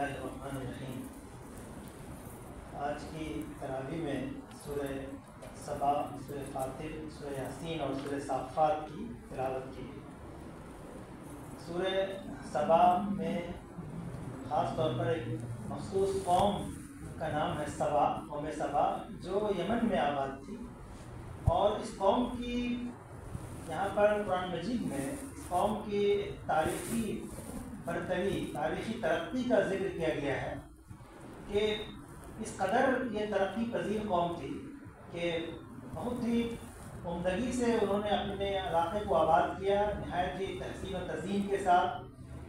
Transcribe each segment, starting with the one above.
اللہ الرحمن الرحیم۔ آج کی تراویح میں سورہ سبا، سورہ فاطر، سورہ یاسین اور سورہ صافات کی تلاوت کی۔ سورہ سبا میں خاص طور پر ایک مخصوص قوم کا نام ہے سبا، قوم سبا، جو یمن میں آباد تھی، اور اس قوم کی یہاں پر قرآن مجید میں اس قوم کی تاریخی برتری، تاریخی ترقی کا ذکر کیا گیا ہے کہ اس قدر یہ ترقی پذیر قوم تھی کہ بہت ہی عمدگی سے انہوں نے اپنے علاقے کو آباد کیا، نہایت ہی تحسین و تزئین کے ساتھ،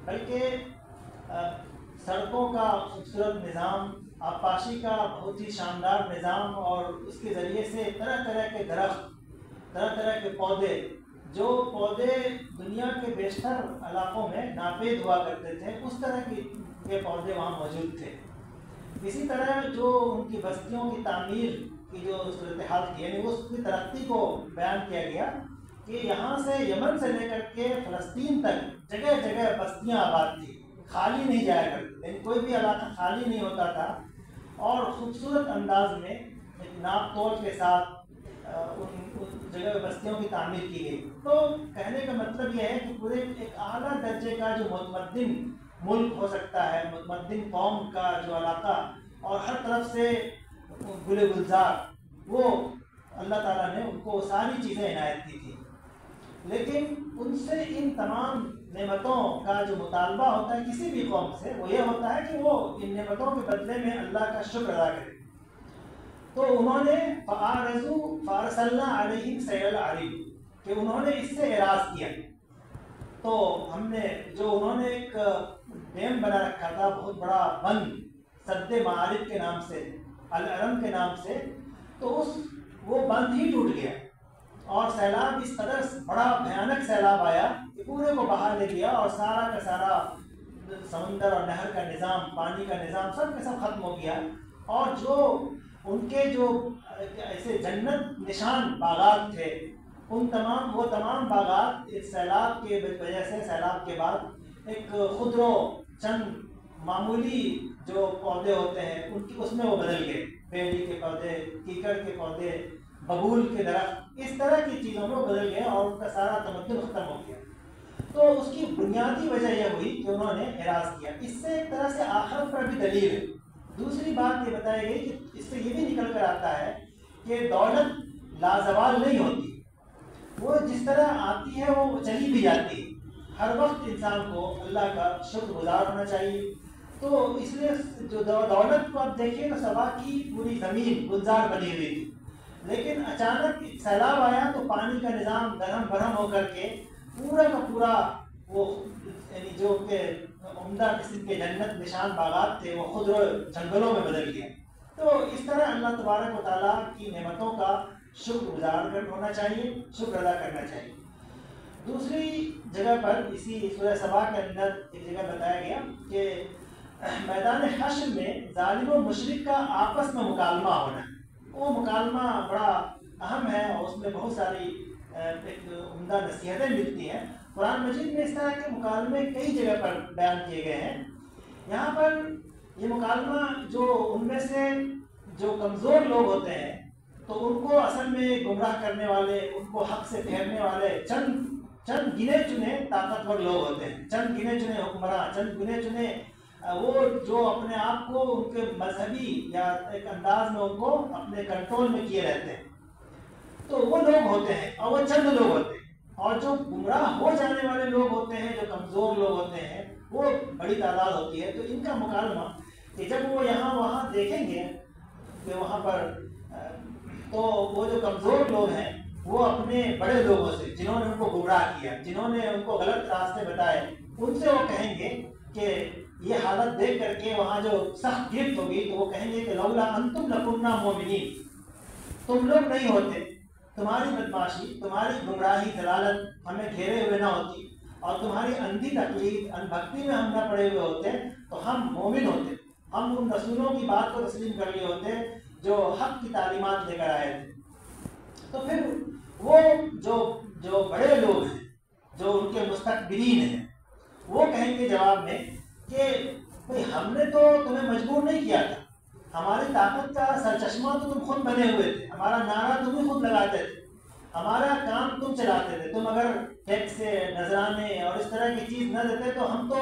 بلکہ سڑکوں کا خوبصورت نظام، آبپاشی کا بہت ہی شاندار نظام، اور اس کے ذریعے سے طرح طرح کے درخت، طرح طرح کے پودے، جو پودے دنیا کے بیشتر علاقوں میں ناپید ہوا کرتے تھے، اس طرح کے پودے وہاں موجود تھے۔ اسی طرح جو ان کی بستیوں کی تعمیر کی جو صورتحال تھی، یعنی اس کی ترقی کو بیان کیا گیا کہ یہاں سے یمن سے لے کر کے فلسطین تک جگہ جگہ بستیاں آباد تھی، خالی نہیں جایا کرتی، یعنی کوئی بھی علاقہ خالی نہیں ہوتا تھا، اور خوبصورت انداز میں ایک ناپ تول کے ساتھ ان جگہ بستیوں کی تعمیر کی گئی۔ تو کہنے کا مطلب یہ ہے کہ پورے ایک اعلیٰ درجے کا جو متمدن ملک ہو سکتا ہے، متمدن قوم کا جو علاقہ، اور ہر طرف سے گل گلزار، وہ اللہ تعالیٰ نے ان کو ساری چیزیں عنایت کی تھی۔ لیکن ان سے ان تمام نعمتوں کا جو مطالبہ ہوتا ہے کسی بھی قوم سے، وہ یہ ہوتا ہے کہ وہ ان نعمتوں کے بدلے میں اللہ کا شکر ادا کرے۔ تو انہوں نے فَأَعْرَضُوا فَأَرْسَلْنَا عَلَيْهِمْ سَيْلَ الْعَرِيمِ، کہ انہوں نے اس سے اعراض کیا۔ تو ہم نے جو انہوں نے ایک ڈیم بنا رکھا تھا، بہت بڑا بند، سد معارف کے نام سے، العرم کے نام سے، تو وہ بند ہی ٹوٹ گیا، اور سیلاب اس قدر بڑا بھیانک سیلاب آیا کہ پورے کو بہا لے گیا، اور سارا کا سارا سمندر اور نہر کا نظام، پانی کا نظام سب کا سب ختم ہو گیا۔ اور جو ان کے جو ایسے جنت نشان باغات تھے، وہ تمام باغات اس سیلاب کے وجہ سے، سیلاب کے بعد ایک خودرو چند معمولی جو پودے ہوتے ہیں اس میں وہ بدل گئے، بیری کے پودے، کیکڑ کے پودے، ببول کے درخت، اس طرح کی چیزوں میں وہ بدل گئے، اور ان کا سارا تمدن ختم ہو گیا۔ تو اس کی بنیادی وجہ یہ ہوئی کہ انہوں نے اعراض کیا۔ اس سے ایک طرح سے آخرت پر بھی دلیل ہے۔ دوسری بات یہ بتائی گئی کہ اس سے یہ بھی نکل کر آتا ہے کہ دولت لازوال نہیں ہوتی، وہ جس طرح آتی ہے وہ چلی بھی جاتی ہے۔ ہر وقت انسان کو اللہ کا شکر گزار ہونا چاہیے۔ تو اس لیے جو دولت کو آپ دیکھیے تو سبا کی پوری زمین گلزار بنی ہوئی تھی، لیکن اچانک سیلاب آیا تو پانی کا نظام درہم برہم ہو کر کے پورا کا پورا وہ، یعنی جو کہ عمدہ قسم کے جنت نشان باغات تھے، وہ خود جنگلوں میں بدل گئے۔ تو اس طرح اللہ تبارک و تعالیٰ کی نعمتوں کا شکر گزار ہونا چاہیے، شکر ادا کرنا چاہیے۔ دوسری جگہ پر اسی سورہ سبا کے اندر ایک جگہ بتایا گیا کہ میدان حشر میں ظالم و مشرک کا آپس میں مکالمہ ہونا، وہ مکالمہ بڑا اہم ہے، اور اس میں بہت ساری ایک عمدہ نصیحتیں ملتی ہیں۔ قرآن مجید میں اس طرح کے مکالمے کئی جگہ پر بیان کیے گئے ہیں۔ یہاں پر یہ مکالمہ جو ان میں سے جو کمزور لوگ ہوتے ہیں، تو ان کو اصل میں گمراہ کرنے والے، ان کو حق سے پھیرنے والے چند گنے چنے طاقتور لوگ ہوتے ہیں، چند گنے چنے حکمراں، چند گنے چنے وہ جو اپنے آپ کو ان کے مذہبی یا ایک انداز میں ان کو اپنے کنٹرول میں کیے رہتے ہیں۔ تو وہ لوگ ہوتے ہیں، اور وہ چند لوگ ہوتے ہیں، اور جو گمراہ ہو جانے والے لوگ ہوتے ہیں، جو کمزور لوگ ہوتے ہیں، وہ بڑی تعداد ہوتی ہے۔ تو ان کا مکالمہ کہ جب وہ یہاں وہاں دیکھیں گے کہ وہاں پر، تو وہ جو کمزور لوگ ہیں وہ اپنے بڑے لوگوں سے، جنہوں نے ان کو گمراہ کیا، جنہوں نے ان کو غلط راستے بتائے، ان سے وہ کہیں گے کہ یہ حالت دیکھ کر کے وہاں جو سخت گرفت ہوگی تو وہ کہیں گے کہ لولا انتم لکننا مومنین، تم لوگ نہیں ہوتے، تمہاری بدماشی، تمہاری گمراہی، ضلالت ہمیں گھیرے ہوئے نہ ہوتی، اور تمہاری اندھی تقلید، ان بھکتی میں ہم نہ پڑے ہوئے ہوتے، تو ہم مومن ہوتے، ہم ان رسولوں کی بات کو تسلیم کر لیے ہوتے جو حق کی تعلیمات لے کر آئے تھے۔ تو پھر وہ جو بڑے لوگ ہیں، جو ان کے مستقبرین ہیں، وہ کہیں گے جواب میں کہ بھائی ہم نے تو تمہیں مجبور نہیں کیا تھا، ہماری طاقت کا سرچشمہ تو تم خود بنے ہوئے تھے، ہمارا نعرہ تم ہی خود لگاتے تھے، ہمارا کام تم چلاتے تھے، تم اگر ٹیکس نذرانے اور اس طرح کی چیز نہ دیتے تو ہم تو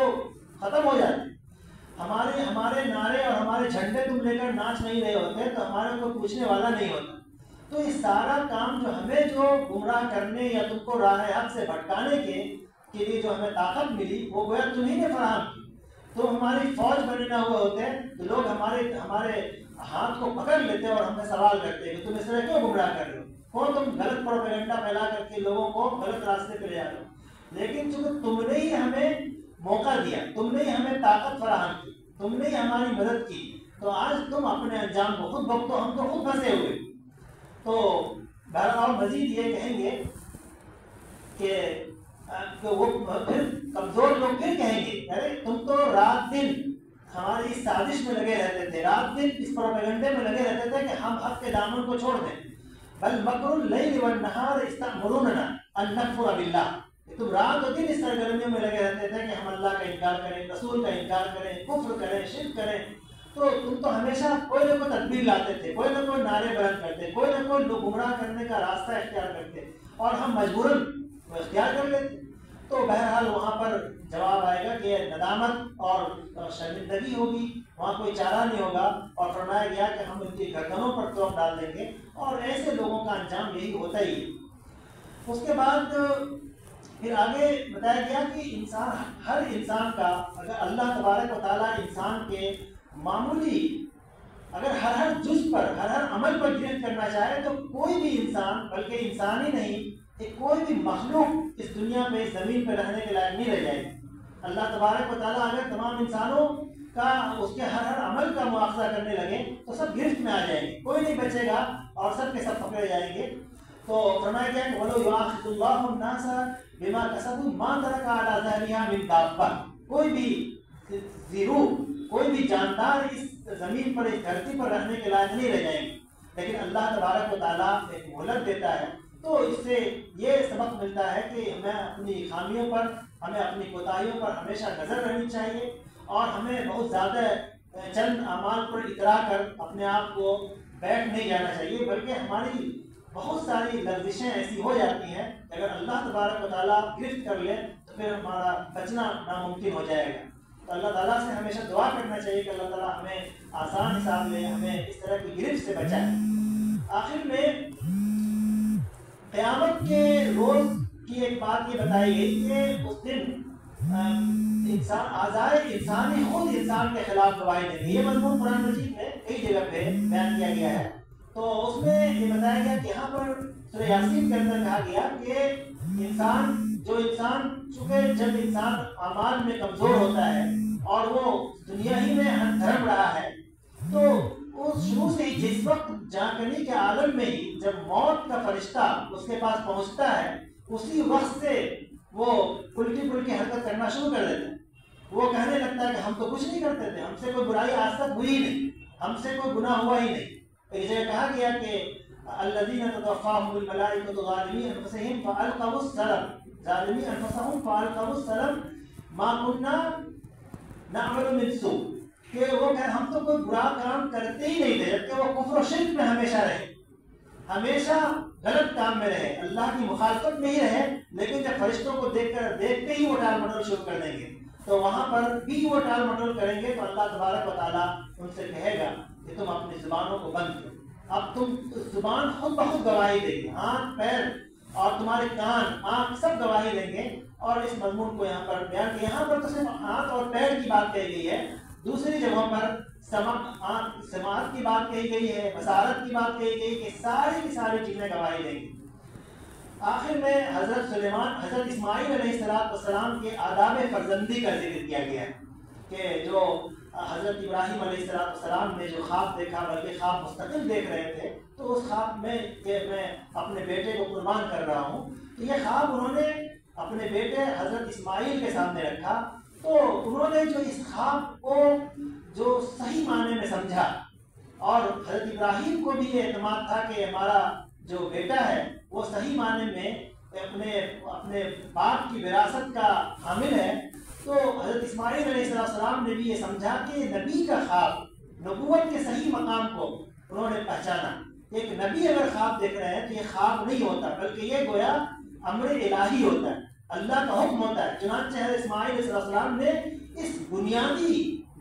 ختم ہو جاتے، ہمارے نعرے اور ہمارے جھنڈے تم لے کر ناچ نہیں رہے ہوتے تو ہمارے کو پوچھنے والا نہیں ہوتا۔ تو یہ سارا کام جو ہمیں جو گمراہ کرنے یا تم کو راہ حق سے بھٹکانے کے لیے جو ہمیں طاقت ملی وہ گویا تم ہی نے فراہم کی۔ تو ہماری فوج بنے نہ ہوئے ہوتے تو لوگ ہمارے ہاتھ کو پکڑ لیتے اور ہم سے سوال کرتے کہ تم اس طرح کیوں گمراہ کر رہے ہو، کون تم غلط پروپیگنڈا پھیلا کر کے لوگوں کو غلط راستے پہ لے جا رہے ہو۔ لیکن چونکہ تم نے ہی ہمیں موقع دیا، تم نے ہی ہمیں طاقت فراہم کی، تم نے ہی ہماری مدد کی، تو آج تم اپنے انجام کو خود بھگتو، ہم تو خود پھنسے ہوئے۔ تو بہرحال مزید یہ کہیں گے کہ وہ پھر کمزور لوگ پھر کہیں گے ارے تم تو رات دن ہماری اس سازش میں لگے رہتے تھے، رات دن اس پروپیگنڈے میں لگے رہتے تھے کہ ہم حق کے دامن کو چھوڑ دیں، بل مکر اللیل والنہار استأمروننا ان نکفر باللہ، تم رات و دن اس سرگرمیوں میں لگے رہتے تھے کہ ہم اللہ کا انکار کریں، رسول کا انکار کریں، کفر کریں، شرک کریں، تو تم تو ہمیشہ کوئی نہ کوئی تدبیر لاتے تھے، کوئی نہ کوئی نعرے بلند کرتے، کوئی نہ کوئی لوگ گمراہ کرنے کا راستہ اختیار کرتے اور ہم مجبوراً اختیار کر لیتے۔ تو بہرحال وہاں پر جواب آئے گا کہ ندامت اور شرمندگی ہوگی، وہاں کوئی چارہ نہیں ہوگا، اور فرمایا گیا کہ ہم ان کی گردنوں پر توپ ڈال دیں گے، اور ایسے لوگوں کا انجام یہی ہوتا ہی ہے۔ اس کے بعد پھر آگے بتایا گیا کہ ہر انسان کا اگر اللہ تبارک و تعالیٰ انسان کے معمولی اگر ہر جز پر ہر عمل پر گرفت کرنا چاہے تو کوئی بھی انسان، بلکہ انسان ہی نہیں کوئی بھی مخلوق اس دنیا پہ اس زمین پہ رہنے کے لائق نہیں رہ جائے گی۔ اللہ تبارک و تعالیٰ اگر تمام انسانوں کا اس کے ہر عمل کا مواخذہ کرنے لگے تو سب گرفت میں آ جائیں گے، کوئی نہیں بچے گا اور سب کے سب پکڑے جائیں گے۔ تو فرمایا گیا کہ وَلَوْ يُؤَاخِذُ اللَّهُ النَّاسَ بِمَا كَسَبُوا مَا تَرَكَ عَلَىٰ ظَهْرِهَا مِن دَابَّةٍ، کوئی بھی زیرو، کوئی بھی جاندار اس زمین پر اس دھرتی پر رہنے کے لائق نہیں رہ جائیں گے، لیکن اللہ تبارک و تعالیٰ ایک مہلت دیتا ہے۔ تو اس سے یہ سبق ملتا ہے کہ ہمیں اپنی خامیوں پر، ہمیں اپنی کوتاہیوں پر ہمیشہ نظر رہنی چاہیے، اور ہمیں بہت زیادہ چند اعمال پر اترا کر اپنے آپ کو بیٹھ نہیں جانا چاہیے، بلکہ ہماری بہت ساری لرزشیں ایسی ہو جاتی ہیں کہ اگر اللہ تبارک و تعالیٰ گرفت کر لے تو پھر ہمارا بچنا ناممکن ہو جائے گا۔ تو اللہ تعالیٰ سے ہمیشہ دعا کرنا چاہیے کہ اللہ تعالیٰ ہمیں آسان حساب لے، ہمیں اس طرح کی گرفت سے بچائے۔ آخر میں قیامت کے روز کی ایک بات یہ بتائی گئی کہ اس دن اعضائے انسانی خود انسان کے خلاف گواہی دیں گے۔ یہ مضمون قرآن مجید میں کئی جگہ پہ بیان کیا گیا ہے۔ تو اس میں یہ بتایا گیا کہ یہاں پر سورہ یاسین کے اندر کہا گیا کہ انسان چونکہ جب انسان اعمال میں کمزور ہوتا ہے اور وہ دنیا ہی میں دھرم رہا ہے، تو اس شروع سے ہی جس وقت جانکنی کے عالم میں ہی جب موت کا فرشتہ اس کے پاس پہنچتا ہے، اسی وقت سے وہ الٹی پلٹی حرکت کرنا شروع کر دیتا ہے۔ وہ کہنے لگتا ہے کہ ہم تو کچھ نہیں کرتے تھے، ہم سے کوئی برائی آج تک ہوئی نہیں، ہم سے کوئی گناہ ہوا ہی نہیں۔ اسے کہا گیا کہ الذین تتوفاہم الملائکۃ ظالمی انفسہم فالقوا السلم، ظالمی انفسہم فالقوا السلم ما کنا نعمل من سوء، کہ وہ کہ ہم تو کوئی برا کام کرتے ہی نہیں تھے، جبکہ وہ کفر و شرک میں ہمیشہ رہے، ہمیشہ غلط کام میں رہے، اللہ کی مخالفت میں ہی رہے، لیکن جب فرشتوں کو دیکھتے ہی وہ ٹال مٹول شروع کر دیں گے، تو وہاں پر بھی وہ ٹال مٹول کریں گے، تو اللہ تبارک و تعالیٰ ان سے کہے گا کہ تم اپنی زبانوں کو بند کرو۔ اب تم زبان خود بخود گواہی دے گی، ہاتھ پیر اور تمہارے کان آنکھ سب گواہی دیں گے۔ اور اس مضمون کو یہاں پر بیان کیا، یہاں پر تو صرف ہاتھ اور پیر کی بات کہی گئی ہے، دوسری جگہوں پر سماعت کی بات کہی گئی ہے، بصارت کی بات کہی گئی کہ ساری کی ساری چیزیں گواہی دیں گی۔ آخر میں حضرت اسماعیل علیہ السلام کے آداب فرزندی کا ذکر کیا گیا ہے کہ جو حضرت ابراہیم علیہ السلام نے جو خواب دیکھا، بلکہ خواب مستقل دیکھ رہے تھے، تو اس خواب میں کہ میں اپنے بیٹے کو قربان کر رہا ہوں، تو یہ خواب انہوں نے اپنے بیٹے حضرت اسماعیل کے سامنے رکھا، تو انہوں نے جو اس خواب کو جو صحیح معنی میں سمجھا، اور حضرت ابراہیم کو بھی یہ اعتماد تھا کہ ہمارا جو بیٹا ہے وہ صحیح معنی میں اپنے باپ کی وراثت کا حامل ہے، تو حضرت اسماعیل علیہ السلام نے بھی یہ سمجھا کہ نبی کا خواب، نبوت کے صحیح مقام کو انہوں نے پہچانا. ایک نبی اگر خواب دیکھ رہے ہیں تو یہ خواب نہیں ہوتا، بلکہ یہ گویا امر الہی ہوتا ہے، اللہ کا حکم ہوتا ہے. چنانچہ حضرت اسماعیل علیہ السلام نے اس بنیادی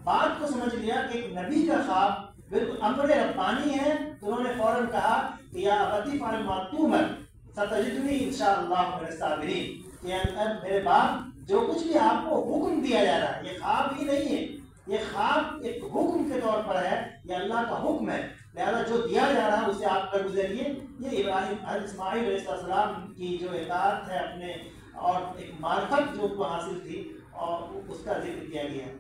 بات کو سمجھ لیا کہ ایک نبی کا خواب بالکل امر ربانی ہے. تو انہوں نے فوراً کہا کہ یا ابتی افعل ما تؤمر ستجدنی انشاءاللہ من الصابرین، کہ میرے باپ جو کچھ بھی آپ کو حکم دیا جا رہا ہے یہ خواب ہی نہیں ہے، یہ خواب ایک حکم کے طور پر ہے، یہ اللہ کا حکم ہے، لہذا جو دیا جا رہا ہے اسے آپ کر گزریے. یہ ابراہیم حضرت اسماعیل علیہ السلام کی جو اطاعت ہے اپنے اور ایک معرفت جو ان کو حاصل تھی اور اس کا ذکر کیا گیا ہے.